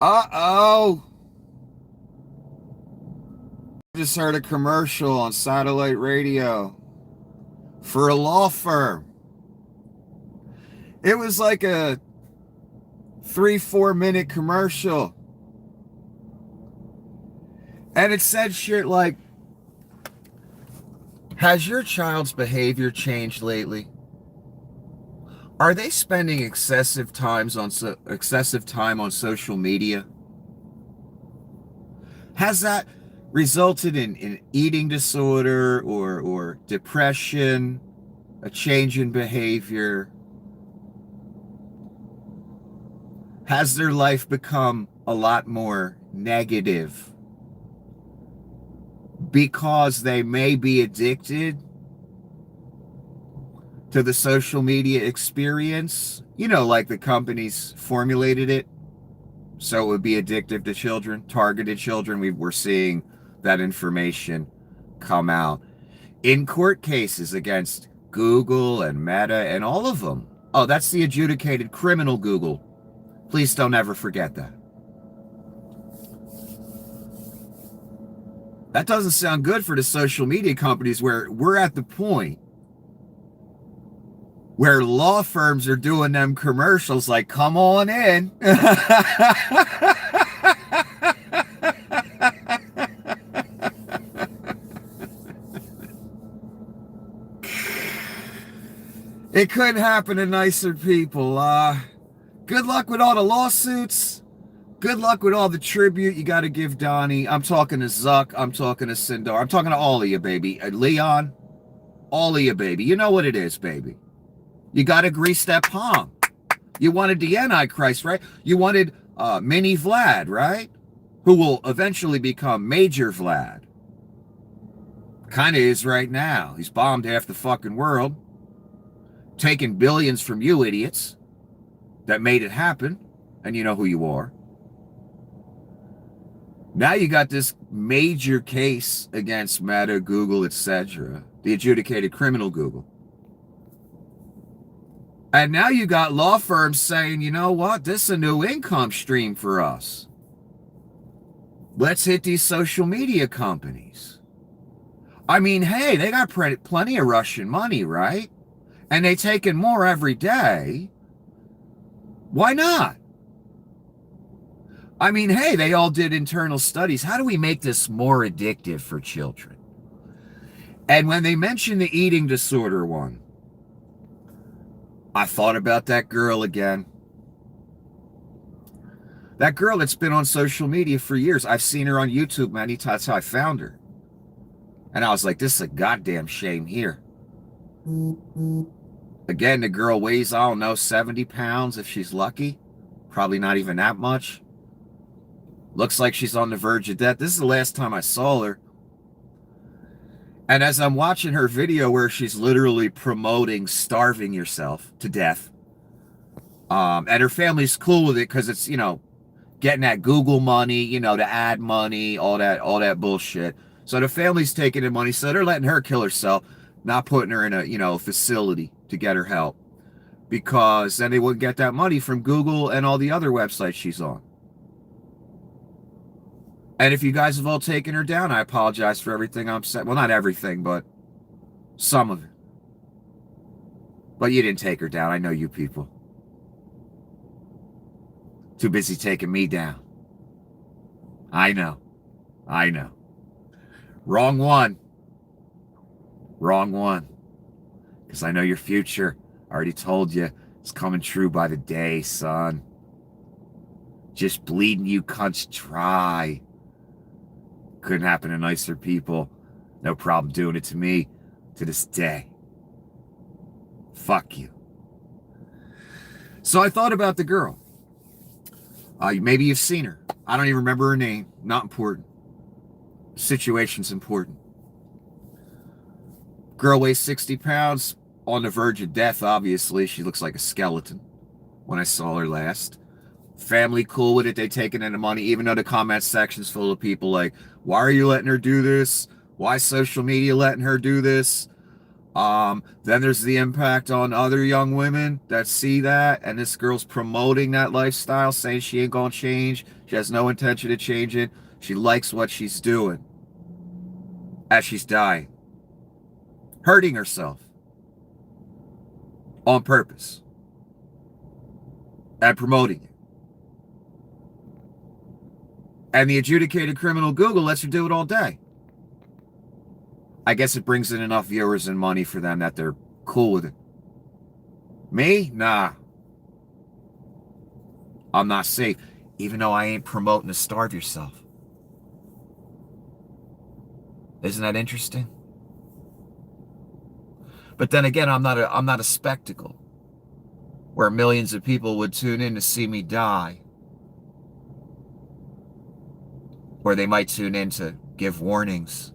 Uh-oh. I just heard a commercial on satellite radio for a law firm. It was like a 3-4 minute commercial. And it said shit like, has your child's behavior changed lately? Are they spending excessive time on social media? Has that resulted in eating disorder or depression, a change in behavior? Has their life become a lot more negative because they may be addicted to the social media experience? You know, like the companies formulated it so it would be addictive to children, targeted children. We're seeing that information come out in court cases against Google and Meta and all of them. Oh, that's the adjudicated criminal Google. Please don't ever forget that. That doesn't sound good for the social media companies, where we're at the point where law firms are doing them commercials like, come on in. It couldn't happen to nicer people. Good luck with all the lawsuits. Good luck with all the tribute you got to give Donnie. I'm talking to Zuck. I'm talking to Sindar. I'm talking to all of you, baby. Leon, all of you, baby. You know what it is, baby. You got to grease that palm. You wanted the Antichrist, right? You wanted Mini Vlad, right? Who will eventually become Major Vlad. Kind of is right now. He's bombed half the fucking world. Taking billions from you idiots that made it happen. And you know who you are. Now you got this major case against Meta, Google, etc. The adjudicated criminal Google. And now you got law firms saying, you know what? This is a new income stream for us. Let's hit these social media companies. I mean, hey, they got plenty of Russian money, right? And they taking more every day. Why not? I mean, hey, they all did internal studies. How do we make this more addictive for children? And when they mentioned the eating disorder one, I thought about that girl again. That girl that's been on social media for years. I've seen her on YouTube many times. That's how I found her. And I was like, this is a goddamn shame here. Again, the girl weighs, I don't know, 70 pounds if she's lucky. Probably not even that much. Looks like she's on the verge of death. This is the last time I saw her. And as I'm watching her video where she's literally promoting starving yourself to death, and her family's cool with it because it's, you know, getting that Google money, you know, the ad money, all that bullshit. So the family's taking the money, so they're letting her kill herself, not putting her in a, you know, facility to get her help, because then they wouldn't get that money from Google and all the other websites she's on. And if you guys have all taken her down, I apologize for everything I'm saying. Well, not everything, but some of it. But you didn't take her down. I know you people. Too busy taking me down. I know. Wrong one. Because I know your future. I already told you. It's coming true by the day, son. Just bleeding you cunts dry. Couldn't happen to nicer people. No problem doing it to me to this day. Fuck you. So I thought about the girl. Maybe you've seen her. I don't even remember her name. Not important. Situation's important. Girl weighs 60 pounds. On the verge of death, obviously. She looks like a skeleton when I saw her last. Family cool with it. They taking in the money, even though the comment section's full of people like, why are you letting her do this? Why is social media letting her do this? Then there's the impact on other young women that see that, and this girl's promoting that lifestyle, saying she ain't gonna change. She has no intention to change it. She likes what she's doing as she's dying, hurting herself on purpose and promoting it. And the adjudicated criminal Google lets you do it all day. I guess it brings in enough viewers and money for them that they're cool with it. Me? Nah. I'm not safe, even though I ain't promoting to starve yourself. Isn't that interesting? But then again, I'm not a spectacle where millions of people would tune in to see me die. Or they might tune in to give warnings.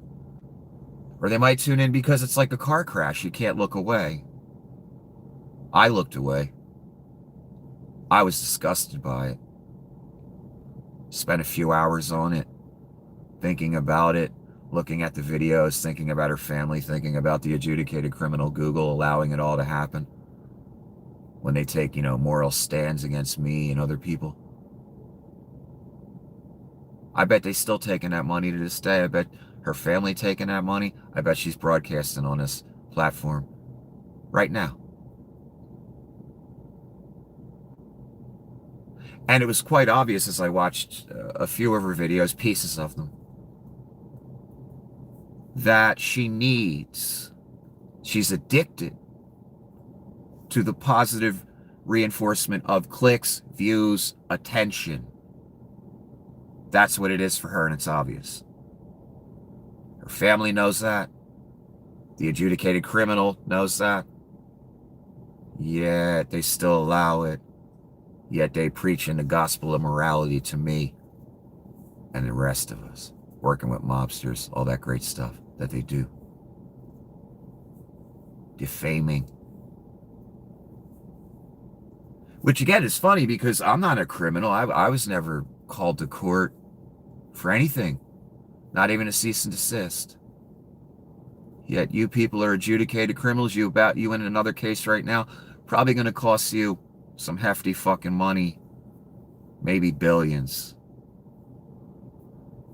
Or they might tune in because it's like a car crash. You can't look away. I looked away. I was disgusted by it. Spent a few hours on it, thinking about it, looking at the videos, thinking about her family, thinking about the adjudicated criminal Google allowing it all to happen. When they take, moral stands against me and other people. I bet they still taking that money to this day. I bet her family taking that money. I bet she's broadcasting on this platform right now. And it was quite obvious as I watched a few of her videos, pieces of them, that she's addicted to the positive reinforcement of clicks, views, attention. That's what it is for her, and it's obvious. Her family knows that. The adjudicated criminal knows that. Yet they still allow it. Yet they preach in the gospel of morality to me and the rest of us, working with mobsters, all that great stuff that they do. Defaming. Which again is funny because I'm not a criminal. I was never called to court for anything. Not even a cease and desist. Yet you people are adjudicated criminals. You in another case right now, probably going to cost you some hefty fucking money. Maybe billions.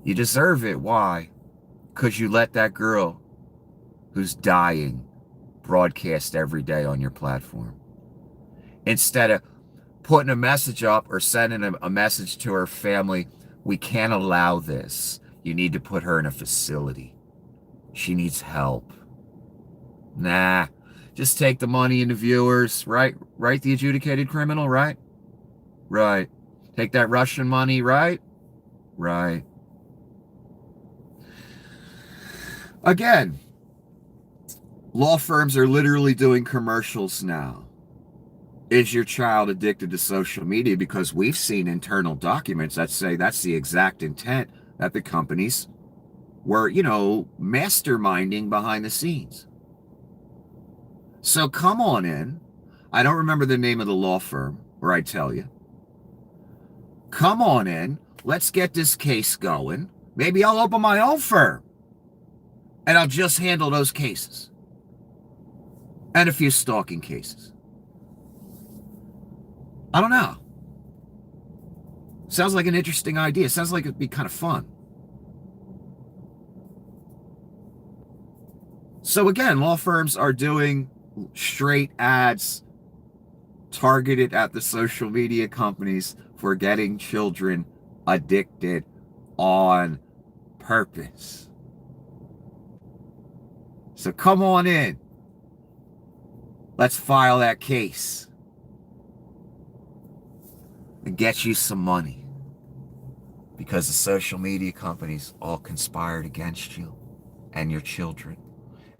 You deserve it. Why? Because you let that girl who's dying broadcast every day on your platform. Instead of putting a message up or sending a message to her family, we can't allow this. You need to put her in a facility. She needs help. Nah, just take the money and the viewers, right? Right, the adjudicated criminal, right? Right. Take that Russian money, right? Right. Again, law firms are literally doing commercials now. Is your child addicted to social media? Because we've seen internal documents that say that's the exact intent that the companies were, masterminding behind the scenes. So come on in. I don't remember the name of the law firm, or I'd tell you. Come on in. Let's get this case going. Maybe I'll open my own firm. And I'll just handle those cases. And a few stalking cases. I don't know. Sounds like an interesting idea. Sounds like it'd be kind of fun. So again, law firms are doing straight ads targeted at the social media companies for getting children addicted on purpose. So come on in. Let's file that case and get you some money, because the social media companies all conspired against you and your children.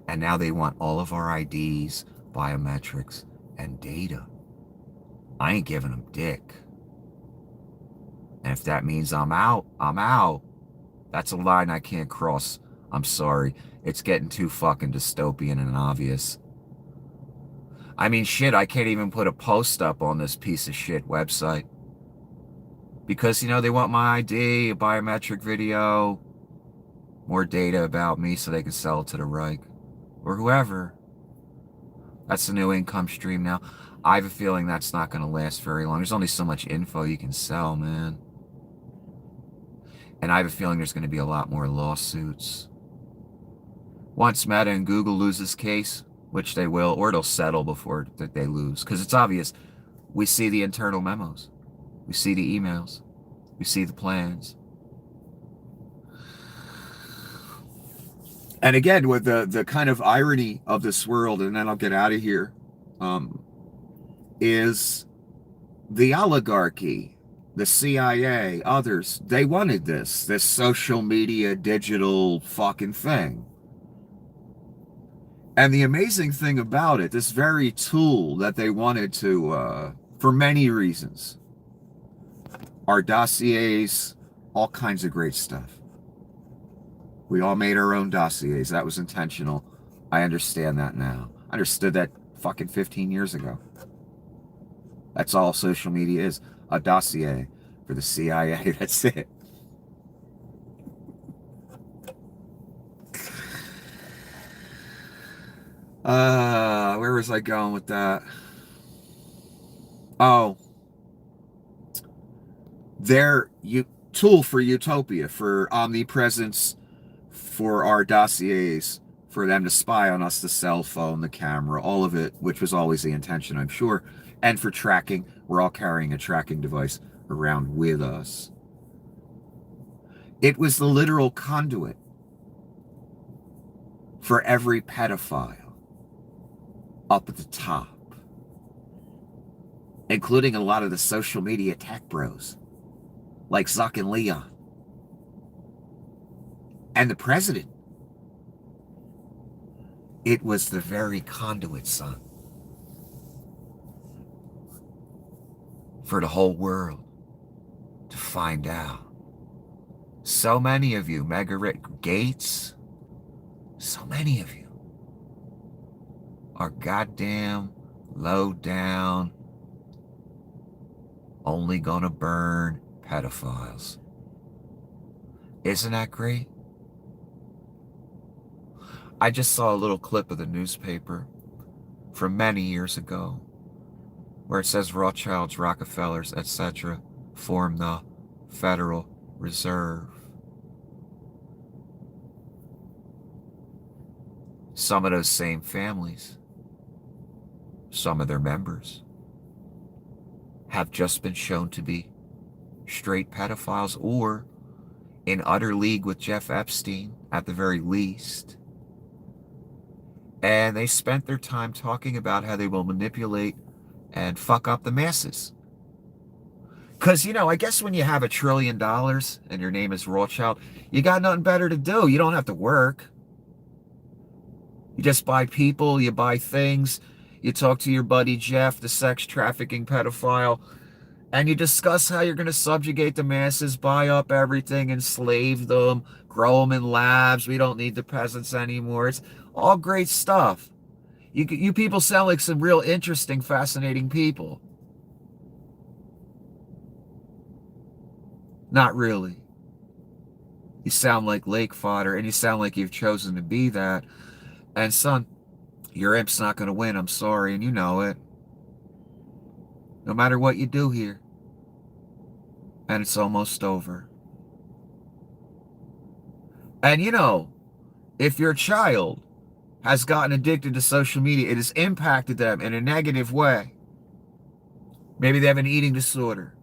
And now they want all of our IDs, biometrics, and data. I ain't giving them dick. And if that means I'm out, I'm out. That's a line I can't cross. I'm sorry. It's getting too fucking dystopian and obvious. I mean, shit, I can't even put a post up on this piece of shit website. Because, they want my ID, a biometric video, more data about me so they can sell it to the Reich. Or whoever. That's the new income stream now. I have a feeling that's not going to last very long. There's only so much info you can sell, man. And I have a feeling there's going to be a lot more lawsuits. Once Meta and Google lose this case, which they will, or it'll settle before that they lose. Because it's obvious. We see the internal memos. We see the emails. We see the plans. And again, with the kind of irony of this world, and then I'll get out of here, is the oligarchy, the CIA, others, they wanted this social media, digital fucking thing. And the amazing thing about it, this very tool that they wanted to, for many reasons, our dossiers, all kinds of great stuff. We all made our own dossiers. That was intentional. I understand that now. I understood that fucking 15 years ago. That's all social media is. A dossier for the CIA. That's it. Where was I going with that? Oh. Their tool for utopia, for omnipresence, for our dossiers, for them to spy on us, the cell phone, the camera, all of it, which was always the intention, I'm sure. And for tracking, we're all carrying a tracking device around with us. It was the literal conduit for every pedophile up at the top, including a lot of the social media tech bros, like Zuck and Leon. And the president. It was the very conduit, son, for the whole world to find out. So many of you, Margaret Gates, so many of you are goddamn low down, only gonna burn pedophiles. Isn't that great? I just saw a little clip of the newspaper from many years ago where it says Rothschilds, Rockefellers, etc. form the Federal Reserve. Some of those same families, some of their members, have just been shown to be straight pedophiles or in utter league with Jeff Epstein at the very least. And they spent their time talking about how they will manipulate and fuck up the masses. Because, I guess when you have $1 trillion and your name is Rothschild, you got nothing better to do. You don't have to work. You just buy people, you buy things, you talk to your buddy Jeff, the sex trafficking pedophile, and you discuss how you're going to subjugate the masses, buy up everything, enslave them, grow them in labs. We don't need the peasants anymore. It's all great stuff. You people sound like some real interesting, fascinating people. Not really. You sound like lake fodder, and you sound like you've chosen to be that. And son, your imp's not going to win, I'm sorry, and you know it. No matter what you do here. And it's almost over. And if your child has gotten addicted to social media, it has impacted them in a negative way. Maybe they have an eating disorder.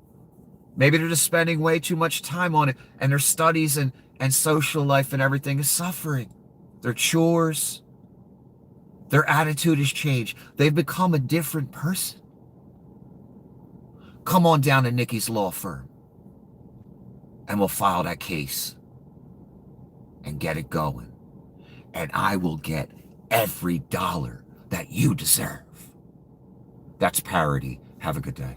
Maybe they're just spending way too much time on it, and their studies and social life and everything is suffering. Their chores, their attitude has changed. They've become a different person. Come on down to Nikki's law firm, and we'll file that case and get it going. And I will get every dollar that you deserve. That's parody. Have a good day.